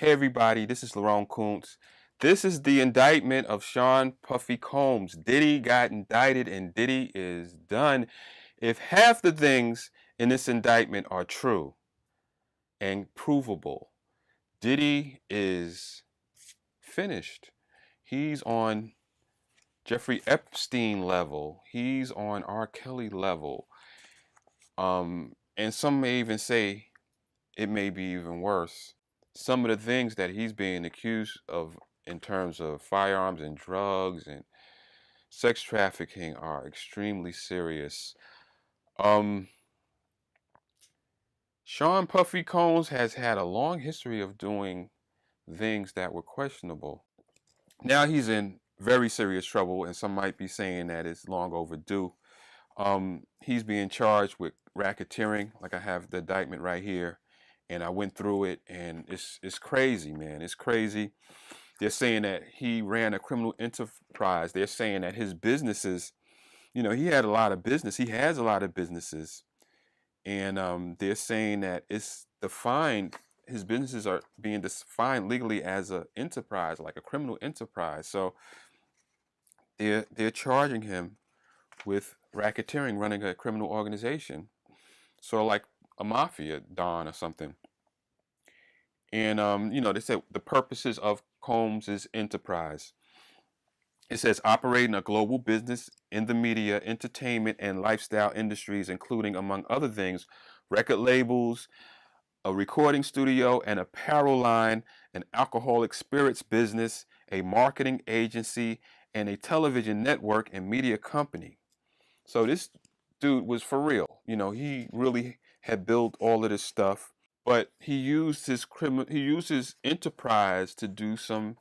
Hey everybody, this is Laurent Kuntz. This is the indictment of Sean Puffy Combs. Diddy got indicted and Diddy is done. If half the things in this indictment are true and provable, Diddy is finished. He's on Jeffrey Epstein level. He's on R. Kelly level. And some may even say it may be even worse. Some of the things that he's being accused of in terms of firearms and drugs and sex trafficking are extremely serious. Um, Sean Puffy Combs has had a long history of doing things that were questionable. Now he's in very serious trouble, and some might be saying that it's long overdue. He's being charged with racketeering, like I have the indictment right here, and I went through it, and it's crazy, man. It's crazy. They're saying that he ran a criminal enterprise. They're saying that his businesses, he had a lot of business. He has a lot of businesses, and they're saying that it's defined. His businesses are being defined legally as an enterprise, like a criminal enterprise. So they're charging him with racketeering, running a criminal organization, sort of like a mafia don or something. And they said the purposes of Combs's enterprise. It says operating a global business in the media, entertainment, and lifestyle industries, including, among other things, record labels, a recording studio, an apparel line, an alcoholic spirits business, a marketing agency, and a television network and media company. So this dude was for real. He really had built all of this stuff, but he used his enterprise to do some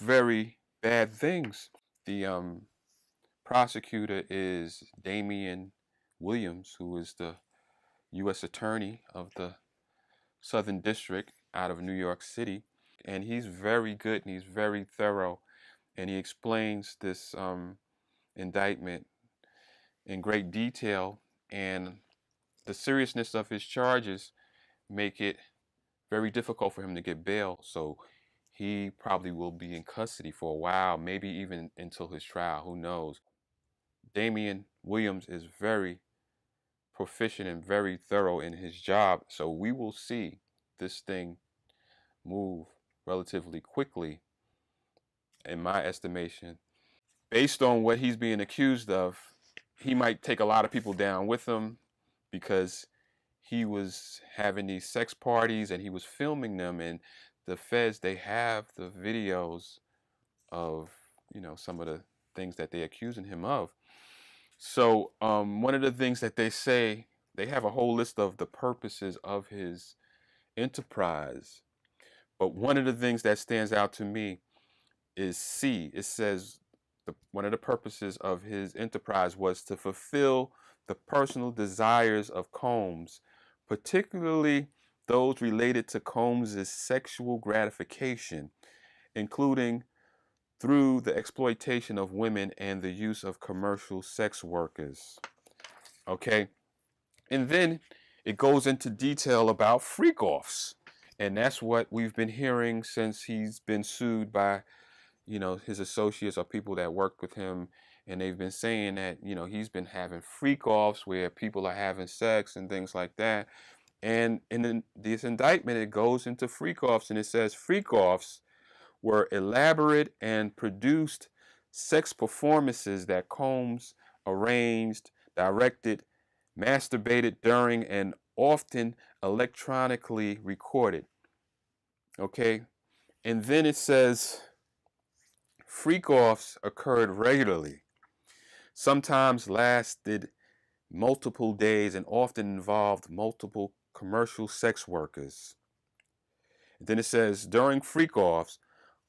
very bad things. The prosecutor is Damian Williams, who is the U.S. Attorney of the Southern District out of New York City, and he's very good and he's very thorough, and he explains this indictment in great detail, and the seriousness of his charges make it very difficult for him to get bail. So he probably will be in custody for a while, maybe even until his trial. Who knows? Damian Williams is very proficient and very thorough in his job. So we will see this thing move relatively quickly, in my estimation. Based on what he's being accused of, he might take a lot of people down with him because he was having these sex parties and he was filming them, and the feds, they have the videos of some of the things that they're accusing him of. So one of the things that they say, they have a whole list of the purposes of his enterprise, but one of the things that stands out to me is C. It says one of the purposes of his enterprise was to fulfill the personal desires of Combs, particularly those related to Combs's sexual gratification, including through the exploitation of women and the use of commercial sex workers. Okay? And then it goes into detail about freak-offs. And that's what we've been hearing since he's been sued by, his associates or people that work with him. And they've been saying that, he's been having freak-offs where people are having sex and things like that. And in this indictment, it goes into freak-offs, and it says freak-offs were elaborate and produced sex performances that Combs arranged, directed, masturbated during, and often electronically recorded. Okay? And then it says freak-offs occurred regularly, sometimes lasted multiple days, and often involved multiple commercial sex workers. And then it says during freak-offs,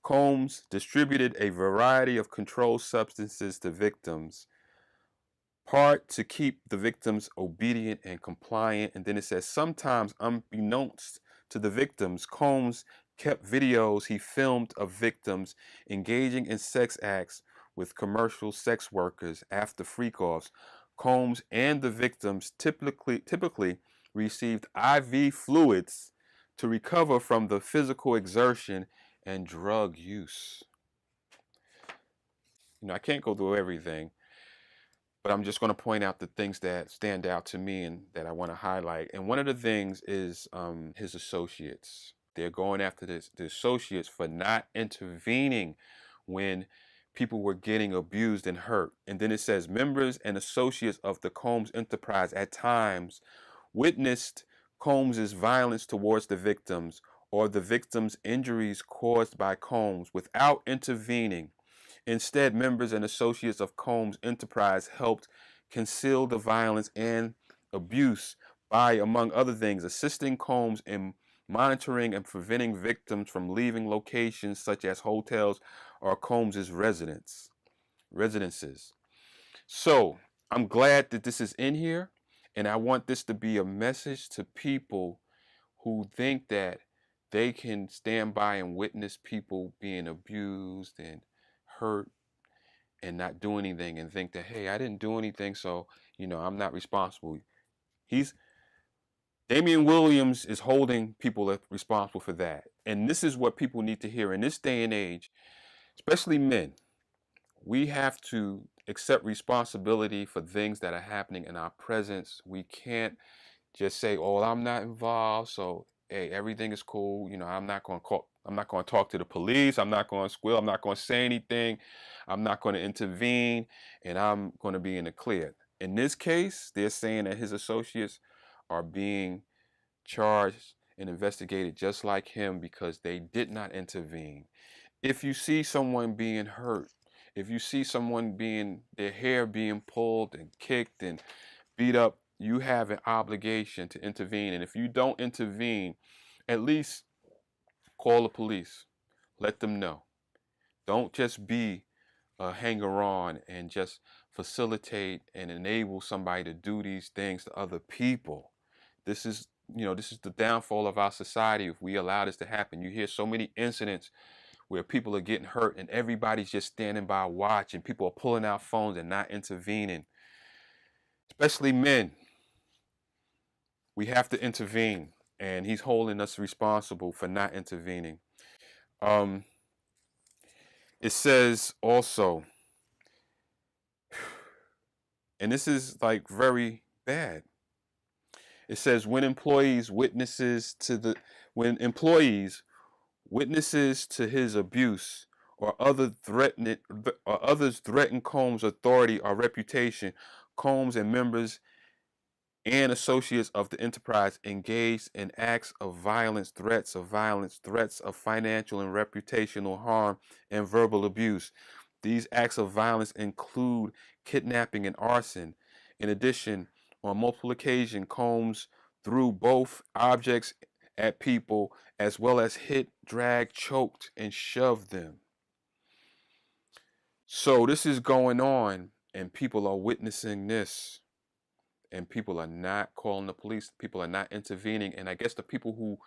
Combs distributed a variety of controlled substances to victims, part to keep the victims obedient and compliant. And then it says sometimes unbeknownst to the victims, Combs kept videos he filmed of victims engaging in sex acts with commercial sex workers after freak-offs. Combs and the victims typically received IV fluids to recover from the physical exertion and drug use. I can't go through everything, but I'm just going to point out the things that stand out to me and that I want to highlight. And one of the things is his associates. They're going after the associates for not intervening when people were getting abused and hurt. And then it says members and associates of the Combs enterprise at times witnessed Combs's violence towards the victims or the victims' injuries caused by Combs without intervening. Instead, members and associates of Combs Enterprise helped conceal the violence and abuse by, among other things, assisting Combs in monitoring and preventing victims from leaving locations such as hotels or Combs's residences. So I'm glad that this is in here, and I want this to be a message to people who think that they can stand by and witness people being abused and hurt and not do anything and think that, hey, I didn't do anything, so I'm not responsible. Damian Williams is holding people responsible for that. And this is what people need to hear in this day and age, especially men. We have to accept responsibility for things that are happening in our presence. We can't just say, "Oh, I'm not involved, so hey, everything is cool." I'm not going to call. I'm not going to talk to the police. I'm not going to squeal. I'm not going to say anything. I'm not going to intervene, and I'm going to be in the clear. In this case, they're saying that his associates are being charged and investigated just like him because they did not intervene. If you see someone being hurt, if you see someone their hair being pulled and kicked and beat up, you have an obligation to intervene. And if you don't intervene, at least call the police. Let them know. Don't just be a hanger-on and just facilitate and enable somebody to do these things to other people. This is the downfall of our society if we allow this to happen. You hear so many incidents where people are getting hurt and everybody's just standing by watching. People are pulling out phones and not intervening. Especially men. We have to intervene, and he's holding us responsible for not intervening. It says also, and this is like very bad. It says when employees witnesses to his abuse or others threaten Combs' authority or reputation, Combs and members and associates of the enterprise engaged in acts of violence, threats of financial and reputational harm, and verbal abuse. These acts of violence include kidnapping and arson. In addition, on multiple occasions, Combs threw both objects at people as well as hit, dragged, choked, and shoved them. So this is going on, and people are witnessing this. And people are not calling the police. People are not intervening. And I guess the people who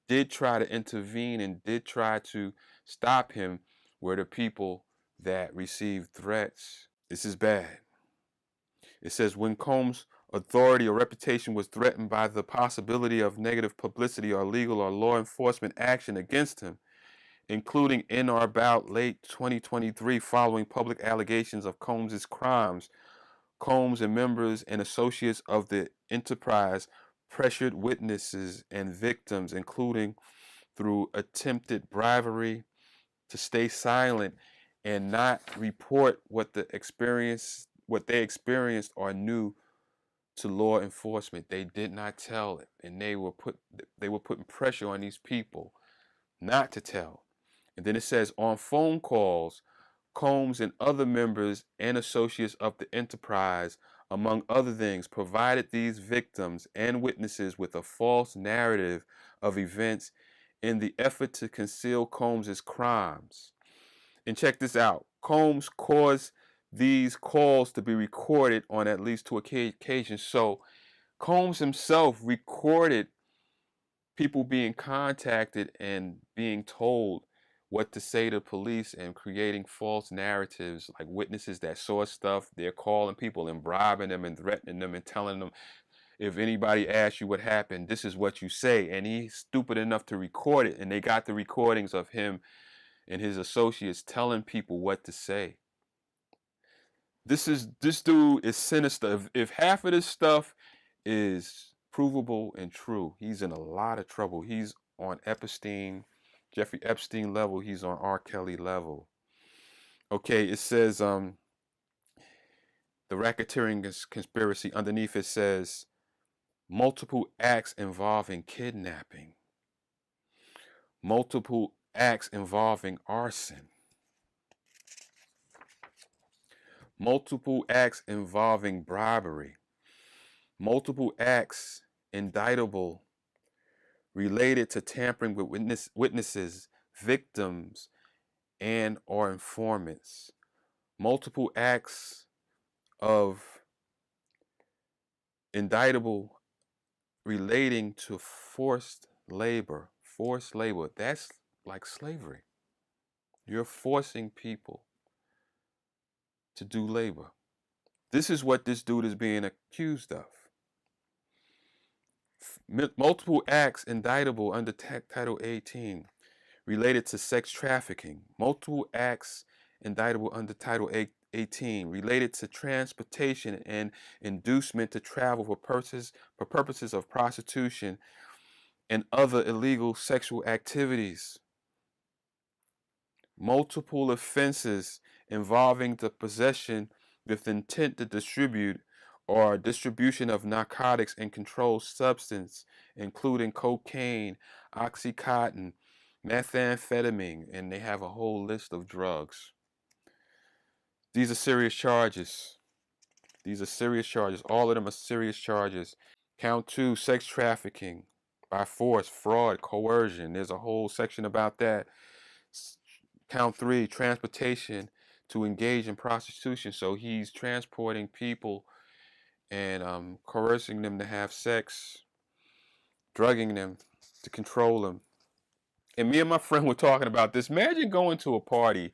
did try to intervene and did try to stop him were the people that received threats. This is bad. It says when Combs' authority or reputation was threatened by the possibility of negative publicity or legal or law enforcement action against him, including in or about late 2023 following public allegations of Combs' crimes, Combs and members and associates of the enterprise pressured witnesses and victims, including through attempted bribery, to stay silent and not report what they experienced or knew to law enforcement. They did not tell it, and they were putting pressure on these people not to tell. And then it says on phone calls, Combs and other members and associates of the enterprise, among other things, provided these victims and witnesses with a false narrative of events in the effort to conceal Combs' crimes. And check this out. Combs caused these calls to be recorded on at least 2 occasions. So Combs himself recorded people being contacted and being told what to say to police and creating false narratives, like witnesses that saw stuff. They're calling people and bribing them and threatening them and telling them if anybody asks you what happened, this is what you say. And he's stupid enough to record it. And they got the recordings of him and his associates telling people what to say. This dude is sinister. If half of this stuff is provable and true, he's in a lot of trouble. He's on Jeffrey Epstein level. He's on R. Kelly level. Okay, it says the racketeering conspiracy. Underneath it says multiple acts involving kidnapping, multiple acts involving arson, multiple acts involving bribery, multiple acts indictable related to tampering with witnesses, victims, and or informants, multiple acts of indictable relating to forced labor. Forced labor, that's like slavery. You're forcing people to do labor. This is what this dude is being accused of. Multiple acts indictable under Title 18 related to sex trafficking. Multiple acts indictable under Title 18 related to transportation and inducement to travel for purposes of prostitution and other illegal sexual activities. Multiple offenses involving the possession with intent to distribute or distribution of narcotics and controlled substance, including cocaine, oxycontin, methamphetamine, and they have a whole list of drugs. These are serious charges. These are serious charges. All of them are serious charges. Count 2, sex trafficking by force, fraud, coercion. There's a whole section about that. Count 3, transportation to engage in prostitution. So he's transporting people and coercing them to have sex, drugging them to control them. And me and my friend were talking about this. Imagine going to a party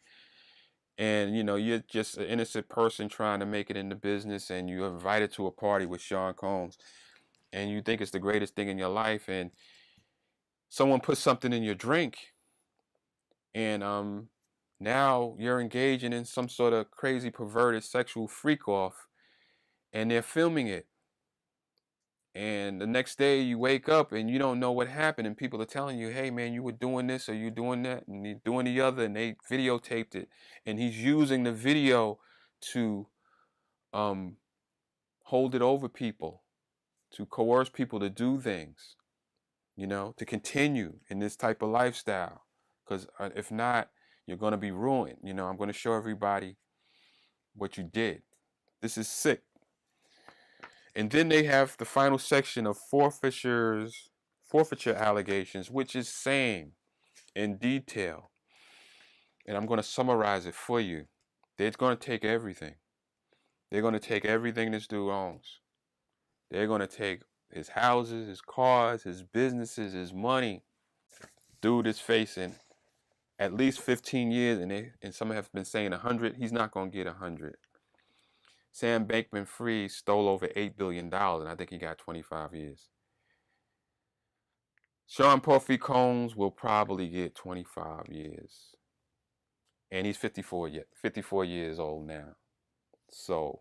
and you're just an innocent person trying to make it in the business, and you're invited to a party with Sean Combs, and you think it's the greatest thing in your life, and someone puts something in your drink, and now you're engaging in some sort of crazy perverted sexual freak off, and they're filming it. And the next day you wake up and you don't know what happened, and people are telling you, hey man, you were doing this or you doing that and you're doing the other, and they videotaped it, and he's using the video to hold it over people, to coerce people to do things, to continue in this type of lifestyle, because if not, you're going to be ruined. I'm going to show everybody what you did. This is sick. And then they have the final section of forfeiture allegations, which is same in detail. And I'm going to summarize it for you. They're going to take everything. They're going to take everything this dude owns. They're going to take his houses, his cars, his businesses, his money. Dude is facing at least 15 years, and some have been saying 100. He's not going to get 100. Sam Bankman-Fried stole over $8 billion, and I think he got 25 years. Sean Puffy Combs will probably get 25 years. And he's 54 years old now. So,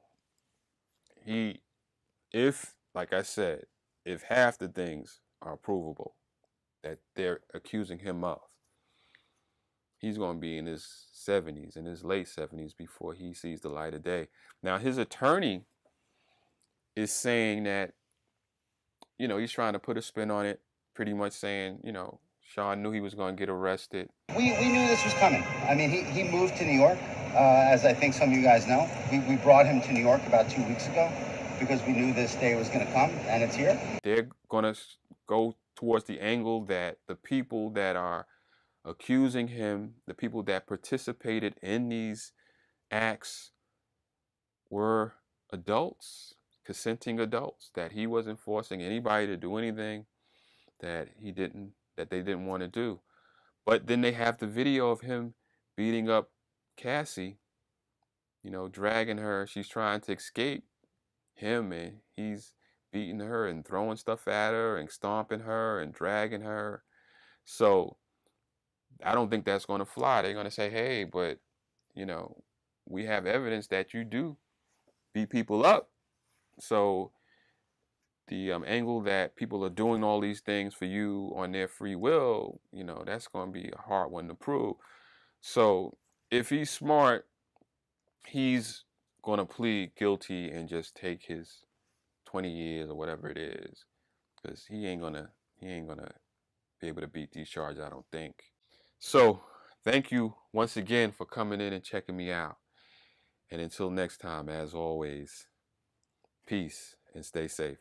like I said, if half the things are provable that they're accusing him of, he's going to be in his 70s, in his late 70s, before he sees the light of day. Now, his attorney is saying that, he's trying to put a spin on it, pretty much saying, Sean knew he was going to get arrested. We knew this was coming. I mean, he moved to New York, as I think some of you guys know. We brought him to New York about 2 weeks ago because we knew this day was going to come, and it's here. They're going to go towards the angle that the people that are accusing him, the people that participated in these acts, were adults, consenting adults, that he wasn't forcing anybody to do anything that they didn't want to do. But then they have the video of him beating up Cassie, dragging her. She's trying to escape him, and he's beating her and throwing stuff at her and stomping her and dragging her. So I don't think that's going to fly. They're going to say, hey, but, you know, we have evidence that you do beat people up. So the angle that people are doing all these things for you on their free will, you know, that's going to be a hard one to prove. So if he's smart, he's going to plead guilty and just take his 20 years or whatever it is, because he ain't gonna be able to beat these charges, I don't think. So thank you once again for coming in and checking me out. And until next time, as always, peace and stay safe.